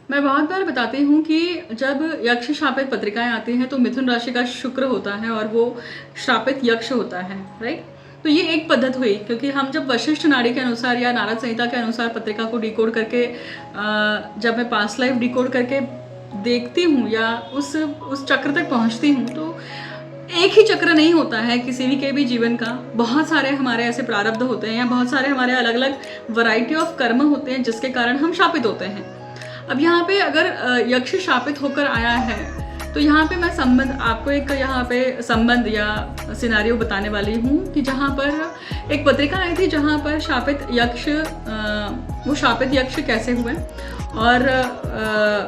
मैं बहुत बार बताती हूँ कि जब यक्ष शापित पत्रिकाएं आती हैं तो मिथुन राशि का शुक्र होता है और वो श्रापित यक्ष होता है, राइट। तो ये एक पद्धत हुई, क्योंकि हम जब वशिष्ठ नाड़ी के अनुसार या नारद संहिता के अनुसार पत्रिका को डिकोड करके जब मैं पास्ट लाइफ डिकोड करके देखती हूँ या उस चक्र तक पहुँचती हूँ, तो एक ही चक्र नहीं होता है किसी भी के भी जीवन का। बहुत सारे हमारे ऐसे प्रारब्ध होते हैं या बहुत सारे हमारे अलग अलग वैरायटी ऑफ कर्म होते हैं जिसके कारण हम शापित होते हैं। अब यहाँ पे अगर यक्ष शापित होकर आया है तो यहाँ पे मैं संबंध आपको एक यहाँ पे संबंध या सिनारियो बताने वाली हूँ कि जहाँ पर एक पत्रिका आई थी जहाँ पर शापित यक्ष वो शापित यक्ष कैसे हुए और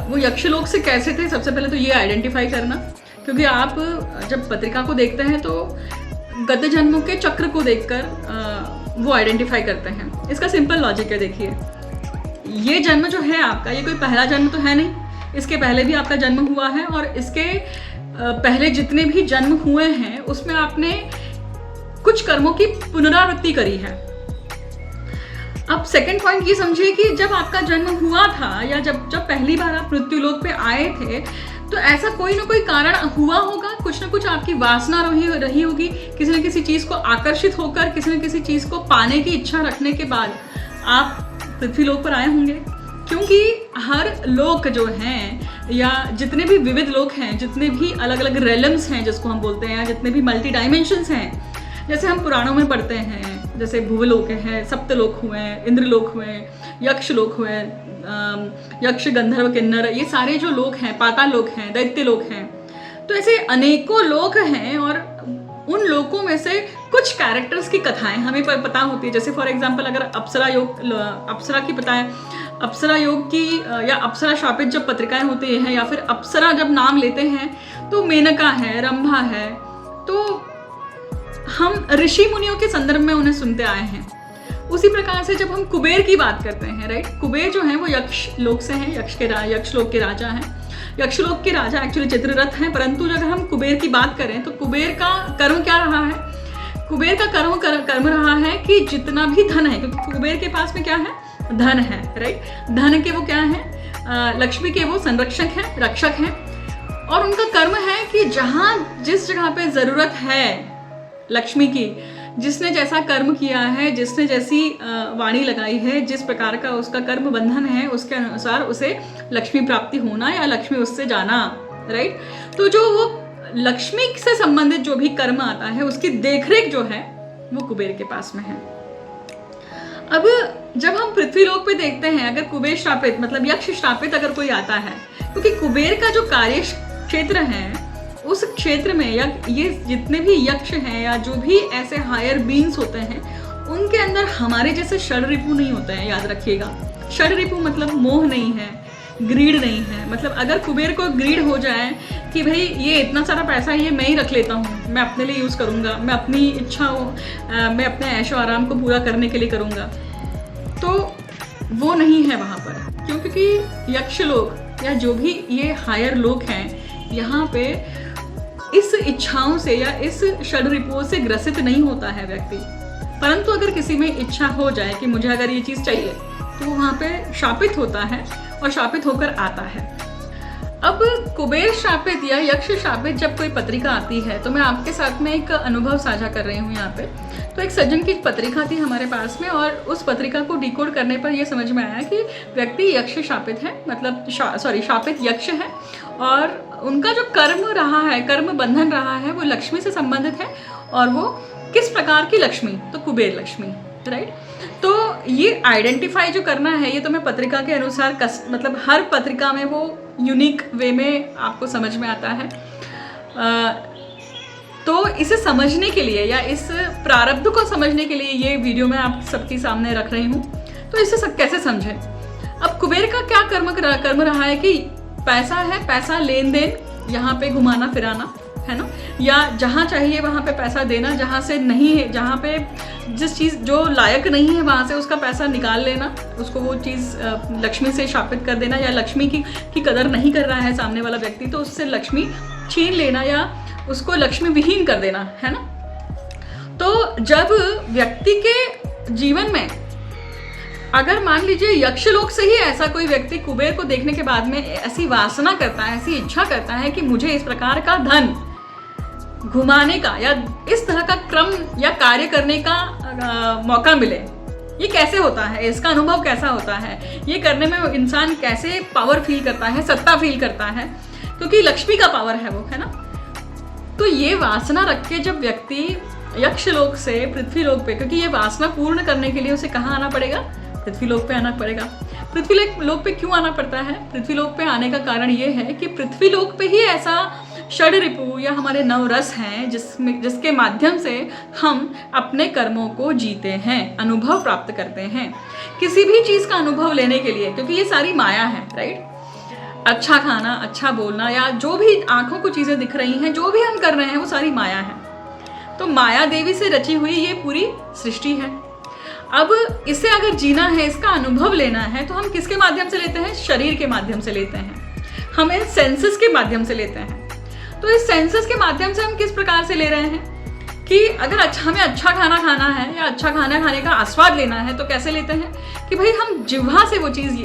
वो यक्षलोक से कैसे थे। सबसे पहले तो ये आइडेंटिफाई करना, क्योंकि आप जब पत्रिका को देखते हैं तो गत जन्मों के चक्र को देखकर वो आइडेंटिफाई करते हैं। इसका सिंपल लॉजिक है, देखिए ये जन्म जो है आपका, ये कोई पहला जन्म तो है नहीं, इसके पहले भी आपका जन्म हुआ है और इसके पहले जितने भी जन्म हुए हैं उसमें आपने कुछ कर्मों की पुनरावृत्ति करी है। अब सेकंड पॉइंट ये समझिए कि जब आपका जन्म हुआ था या जब पहली बार आप मृत्युलोक पे आए थे तो ऐसा कोई ना कोई कारण हुआ होगा, कुछ ना कुछ आपकी वासना रही होगी, किसी न किसी चीज़ को आकर्षित होकर किसी न किसी चीज़ को पाने की इच्छा रखने के बाद आप पृथ्वी लोक पर आए होंगे। क्योंकि हर लोक जो हैं या जितने भी विविध लोक हैं, जितने भी अलग अलग रेलम्स हैं जिसको हम बोलते हैं, जितने भी मल्टी डायमेंशंस हैं, जैसे हम पुराणों में पढ़ते हैं, जैसे भुवलोक हैं, सप्तलोक हुए, इंद्रलोक हुए, यक्ष लोक हुए, यक्ष गंधर्व किन्नर, ये सारे जो लोक हैं, पाताल लोक हैं, दैत्य लोक हैं, तो ऐसे अनेकों लोक हैं और उन लोकों में से कुछ कैरेक्टर्स की कथाएं हमें पता होती है। जैसे फॉर एग्जांपल अगर अप्सरा योग, अप्सरा की पता है, अप्सरा योग की या अप्सरा शापित जब पत्रिकाएं होती हैं या फिर अप्सरा जब नाम लेते हैं तो मेनका है, रंभा है, तो हम ऋषि मुनियों के संदर्भ में उन्हें सुनते आए हैं। उसी प्रकार से जब हम कुबेर की बात करते हैं, राइट, कुबेर जो हैं वो यक्ष लोक से हैं, यक्ष लोक के राजा हैं। यक्षलोक के राजा एक्चुअली चित्ररथ हैं, परंतु अगर हम कुबेर की बात करें तो कुबेर का कर्म क्या रहा है? कुबेर का कर्म रहा है कि जितना भी धन है, क्योंकि कुबेर के पास में क्या है? धन है, राइट। धन के वो क्या है? लक्ष्मी के वो संरक्षक हैं, रक्षक हैं, और उनका कर्म है कि जहाँ जिस जगह पे जरूरत है लक्ष्मी की, जिसने जैसा कर्म किया है, जिसने जैसी वाणी लगाई है, जिस प्रकार का उसका कर्म बंधन है, उसके अनुसार उसे लक्ष्मी प्राप्ति होना या लक्ष्मी उससे जाना, राइट। तो जो वो लक्ष्मी से संबंधित जो भी कर्म आता है उसकी देखरेख जो है वो कुबेर के पास में है। अब जब हम पृथ्वी लोक पे देखते हैं, अगर कुबेर श्रापित मतलब यक्ष श्रापित अगर कोई आता है, क्योंकि कुबेर का जो कार्य क्षेत्र है उस क्षेत्र में या ये जितने भी यक्ष हैं या जो भी ऐसे हायर बीइंग्स होते हैं उनके अंदर हमारे जैसे षड रिपु नहीं होते हैं, याद रखिएगा। षड रिपु मतलब मोह नहीं है, ग्रीड नहीं है। मतलब अगर कुबेर को ग्रीड हो जाए कि भाई ये इतना सारा पैसा ये मैं ही रख लेता हूँ, मैं अपने लिए यूज़ करूँगा, मैं अपनी इच्छा मैं अपने ऐशो आराम को पूरा करने के लिए करूँगा, तो वो नहीं है वहाँ पर। क्योंकि यक्ष लोक या जो भी ये हायर लोक हैं यहाँ पे इस इच्छाओं से या इस षड रिपुओं से ग्रसित नहीं होता है व्यक्ति। परंतु अगर किसी में इच्छा हो जाए कि मुझे अगर ये चीज़ चाहिए तो वो वहाँ पे शापित होता है और शापित होकर आता है। अब कुबेर शापित या यक्ष शापित जब कोई पत्रिका आती है तो मैं आपके साथ में एक अनुभव साझा कर रही हूँ यहाँ पे। तो एक सज्जन की पत्रिका थी हमारे पास में और उस पत्रिका को डिकोड करने पर यह समझ में आया कि व्यक्ति यक्ष शापित है, मतलब शापित यक्ष है और उनका जो कर्म रहा है, कर्म बंधन रहा है, वो लक्ष्मी से संबंधित है। और वो किस प्रकार की लक्ष्मी? तो कुबेर लक्ष्मी, राइट। तो ये आइडेंटिफाई जो करना है ये तो मैं पत्रिका के अनुसार मतलब हर पत्रिका में वो यूनिक वे में आपको समझ में आता है। तो इसे समझने के लिए या इस प्रारब्ध को समझने के लिए ये वीडियो मैं आप सबके सामने रख रही हूँ। तो इसे कैसे समझें? अब कुबेर का क्या कर्म रहा है कि पैसा है, पैसा लेन देन, यहाँ पे घुमाना फिराना, है ना, या जहाँ चाहिए वहाँ पे पैसा देना, जहाँ से नहीं है, जहाँ पे जिस चीज़ जो लायक नहीं है वहाँ से उसका पैसा निकाल लेना, उसको वो चीज़ लक्ष्मी से शापित कर देना, या लक्ष्मी की कदर नहीं कर रहा है सामने वाला व्यक्ति तो उससे लक्ष्मी छीन लेना या उसको लक्ष्मी विहीन कर देना, है ना। तो जब व्यक्ति के जीवन में अगर मान लीजिए यक्षलोक से ही ऐसा कोई व्यक्ति कुबेर को देखने के बाद में ऐसी वासना करता है, ऐसी इच्छा करता है कि मुझे इस प्रकार का धन घुमाने का या इस तरह का क्रम या कार्य करने का मौका मिले, ये कैसे होता है, इसका अनुभव कैसा होता है, ये करने में इंसान कैसे पावर फील करता है, सत्ता फील करता है, क्योंकि लक्ष्मी का पावर है वो, है ना। तो ये वासना रख के जब व्यक्ति यक्षलोक से पृथ्वीलोक पे, क्योंकि ये वासना पूर्ण करने के लिए उसे कहाँ आना पड़ेगा, पृथ्वीलोक पे आना पड़ेगा। पृथ्वीलोक पे क्यों आना पड़ता है? पृथ्वीलोक पे आने का कारण ये है कि पृथ्वीलोक पे ही ऐसा षड रिपु या हमारे नवरस हैं जिसके माध्यम से हम अपने कर्मों को जीते हैं, अनुभव प्राप्त करते हैं किसी भी चीज़ का अनुभव लेने के लिए, क्योंकि ये सारी माया है, राइट। अच्छा खाना, अच्छा बोलना, या जो भी आंखों को चीज़ें दिख रही हैं, जो भी हम कर रहे हैं वो सारी माया है। तो माया देवी से रची हुई ये पूरी सृष्टि है। अब इसे अगर जीना है, इसका अनुभव लेना है, तो हम किसके माध्यम से लेते हैं? शरीर के माध्यम से लेते हैं, हम इन सेंसेस के माध्यम से लेते हैं। तो इस सेंसेस के माध्यम से हम किस प्रकार से ले रहे हैं कि अगर हमें अच्छा खाना खाना है या अच्छा खाना खाने का आस्वाद लेना है, तो कैसे लेते हैं कि भाई हम जिह्वा से वो चीज़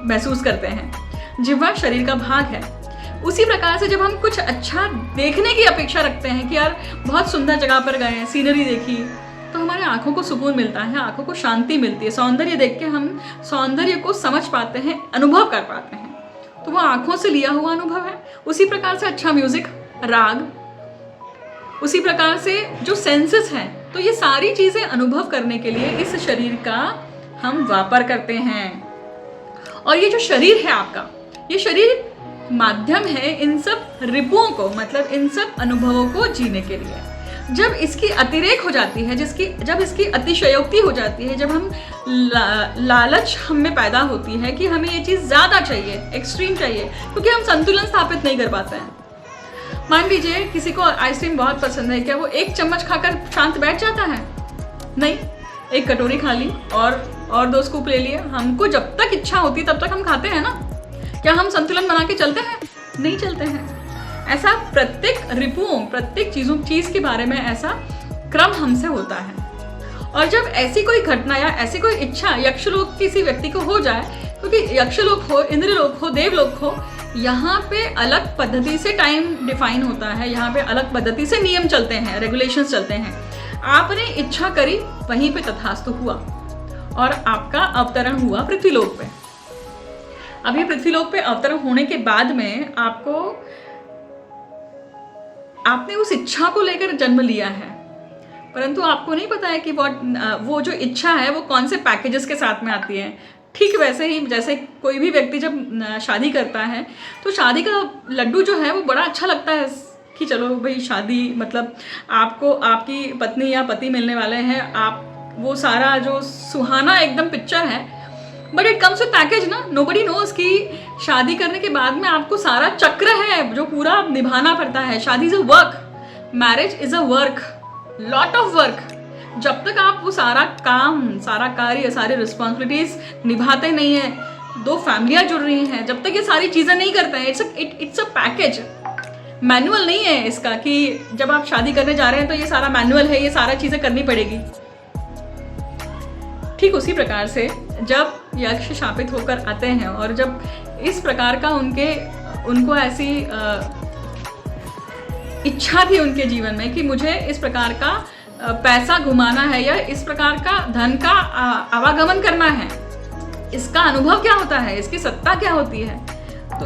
महसूस करते हैं। जिह्वा शरीर का भाग है। उसी प्रकार से जब हम कुछ अच्छा देखने की अपेक्षा रखते हैं कि यार बहुत सुंदर जगह पर गए हैं, सीनरी देखी, तो हमारे आंखों को सुकून मिलता है, आंखों को शांति मिलती है। सौंदर्य देख के हम सौंदर्य को समझ पाते हैं, अनुभव कर पाते हैं, तो वो आंखों से लिया हुआ अनुभव है। उसी प्रकार से अच्छा म्यूजिक, राग, उसी प्रकार से जो सेंसेस हैं, तो ये सारी चीज़ें अनुभव करने के लिए इस शरीर का हम व्यापार करते हैं। और ये जो शरीर है आपका, ये शरीर माध्यम है इन सब रिपुओं को, मतलब इन सब अनुभवों को जीने के लिए। जब इसकी अतिरेक हो जाती है, जब इसकी अतिशयोक्ति हो जाती है, जब हम लालच हम में पैदा होती है कि हमें ये चीज़ ज़्यादा चाहिए, एक्सट्रीम चाहिए, क्योंकि हम संतुलन स्थापित नहीं कर पाते हैं। मान लीजिए किसी को आइसक्रीम बहुत पसंद है, क्या वो एक चम्मच खाकर शांत बैठ जाता है? नहीं, एक कटोरी खा ली और 2 स्कूप ले लिए। हमको जब तक इच्छा होती तब तक हम खाते हैं ना। क्या हम संतुलन बना के चलते हैं? नहीं चलते हैं। ऐसा प्रत्येक रिपुओं, प्रत्येक चीज़ के बारे में ऐसा क्रम हमसे होता है। और जब ऐसी कोई घटना या ऐसी कोई इच्छा यक्षलोक किसी व्यक्ति को हो जाए, क्योंकि यक्षलोक हो, इंद्रलोक हो, देवलोक हो, यहाँ पे अलग पद्धति से टाइम डिफाइन होता है, यहाँ पे अलग पद्धति से नियम चलते हैं, रेगुलेशंस चलते हैं। आपने इच्छा करी, वहीं पे तथास्तु हुआ और आपका अवतरण हुआ पृथ्वीलोक पे। अब ये पृथ्वीलोक पे अवतरण होने के बाद में आपने उस इच्छा को लेकर जन्म लिया है, परंतु आपको नहीं पता है कि वो जो इच्छा है वो कौन से पैकेजेस के साथ में आती है। ठीक वैसे ही जैसे कोई भी व्यक्ति जब शादी करता है, तो शादी का लड्डू जो है वो बड़ा अच्छा लगता है कि चलो भाई शादी, मतलब आपको आपकी पत्नी या पति मिलने वाले हैं, आप वो सारा जो सुहाना एकदम पिक्चर है, but it comes with package ना। नोबडी नोज कि शादी करने के बाद में आपको सारा चक्र है जो पूरा निभाना पड़ता है। शादी is a work, marriage is a work, lot of work. जब तक आप वो सारा काम, सारा कार्य, सारी रिस्पॉन्सिबिलिटीज निभाते नहीं हैं, 2 फैमिलियाँ जुड़ रही हैं, जब तक ये सारी चीज़ें नहीं करते हैं, इट्स अ पैकेज। मैनुअल नहीं है इसका कि जब आप शादी करने जा रहे हैं तो ये सारा मैनुअल है, ये सारा चीज़ें करनी पड़ेगी। ठीक उसी प्रकार से जब यक्ष शापित होकर आते हैं और जब इस प्रकार का उनको ऐसी इच्छा थी उनके जीवन में कि मुझे इस प्रकार का पैसा घुमाना है या इस प्रकार का धन का आवागमन करना है, इसका अनुभव क्या होता है, इसकी सत्ता क्या होती है, तो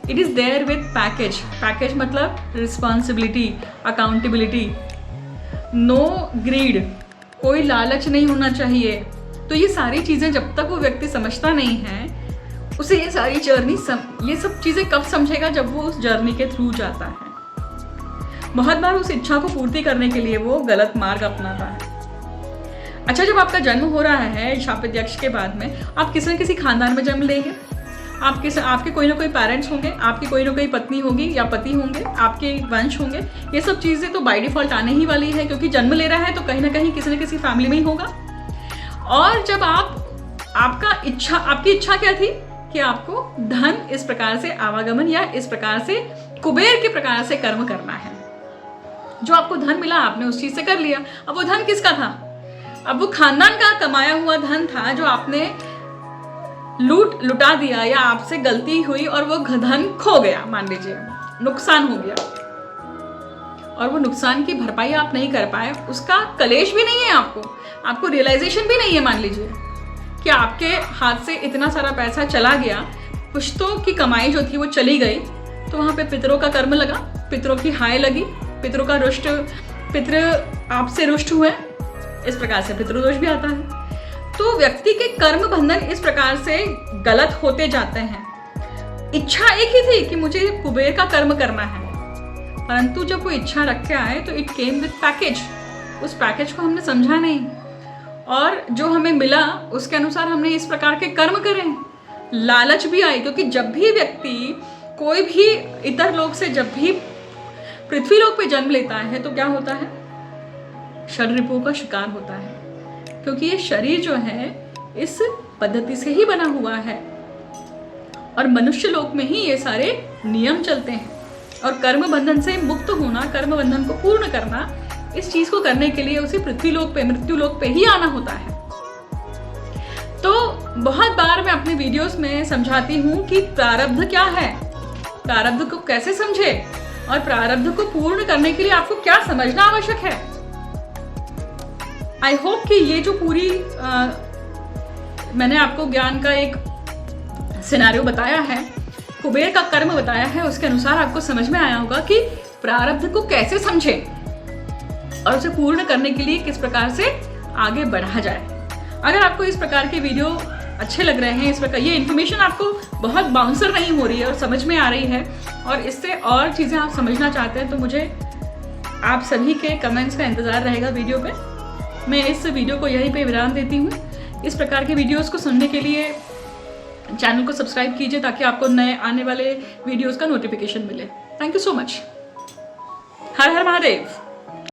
it is there with package मतलब रिस्पॉन्सिबिलिटी, अकाउंटेबिलिटी, नो ग्रीड, कोई लालच नहीं होना चाहिए। तो ये सारी चीज़ें जब तक वो व्यक्ति समझता नहीं है, उसे ये सारी जर्नी ये सब चीज़ें कब समझेगा? जब वो उस जर्नी के थ्रू जाता है। बहुत बार उस इच्छा को पूर्ति करने के लिए वो गलत मार्ग अपनाता है। अच्छा, जब आपका जन्म हो रहा है शापित यक्ष के बाद में, आप किसी न किसी खानदान में जन्म लेंगे, आपके कोई ना कोई पेरेंट्स होंगे, आपकी कोई ना कोई पत्नी होगी या पति होंगे, आपके वंश होंगे। ये सब चीज़ें तो बाय डिफ़ॉल्ट आने ही वाली है, क्योंकि जन्म ले रहा है तो कहीं ना कहीं किसी न किसी फैमिली में ही होगा। और जब आपकी इच्छा क्या थी कि आपको धन इस प्रकार से आवागमन या इस प्रकार से कुबेर के प्रकार से कर्म करना है। जो आपको धन मिला आपने उस चीज़ से कर लिया। अब वो धन किसका था? अब वो खानदान का कमाया हुआ धन था जो आपने लुटा दिया, या आपसे गलती हुई और वो धन खो गया, मान लीजिए नुकसान हो गया, और वो नुकसान की भरपाई आप नहीं कर पाए, उसका कलेश भी नहीं है आपको रियलाइजेशन भी नहीं है। मान लीजिए कि आपके हाथ से इतना सारा पैसा चला गया, पुश्तों की कमाई जो थी वो चली गई, तो वहाँ पे पितरों का कर्म लगा, पितरों की हाय लगी, पितरों का रुष्ट, पितृ आपसे रुष्ट हुए, इस प्रकार से पितृदोष भी आता है। तो व्यक्ति के कर्म बंधन इस प्रकार से गलत होते जाते हैं। इच्छा एक ही थी कि मुझे कुबेर का कर्म करना है, परंतु जब वो इच्छा रख के आए तो इट केम विद पैकेज। उस पैकेज को हमने समझा नहीं, और जो हमें मिला उसके अनुसार हमने इस प्रकार के कर्म करें। लालच भी आई, क्योंकि जब भी व्यक्ति कोई भी इतर लोक से जब भी पृथ्वी लोक पे जन्म लेता है तो क्या होता है, शरीरों का शिकार होता है, क्योंकि ये शरीर जो है इस पद्धति से ही बना हुआ है, और मनुष्य लोक में ही ये सारे नियम चलते हैं। और कर्म बंधन से मुक्त होना, कर्म बंधन को पूर्ण करना, इस चीज को करने के लिए उसे पृथ्वी लोक पे, मृत्यु लोक पे ही आना होता है। तो बहुत बार मैं अपने वीडियोस में समझाती हूँ कि प्रारब्ध क्या है, प्रारब्ध को कैसे समझे, और प्रारब्ध को पूर्ण करने के लिए आपको क्या समझना आवश्यक है। आई होप कि ये जो पूरी मैंने आपको ज्ञान का एक सिनेरियो बताया है, कुबेर का कर्म बताया है, उसके अनुसार आपको समझ में आया होगा कि प्रारब्ध को कैसे समझे और उसे पूर्ण करने के लिए किस प्रकार से आगे बढ़ा जाए। अगर आपको इस प्रकार के वीडियो अच्छे लग रहे हैं, इस प्रकार ये इन्फॉर्मेशन आपको बहुत बाउंसर नहीं हो रही है और समझ में आ रही है, और इससे और चीज़ें आप समझना चाहते हैं, तो मुझे आप सभी के कमेंट्स का इंतज़ार रहेगा वीडियो पे। मैं इस वीडियो को यहीं पे विराम देती हूँ। इस प्रकार के वीडियोस को सुनने के लिए चैनल को सब्सक्राइब कीजिए ताकि आपको नए आने वाले वीडियोस का नोटिफिकेशन मिले। Thank you so much. Her her Mahadev.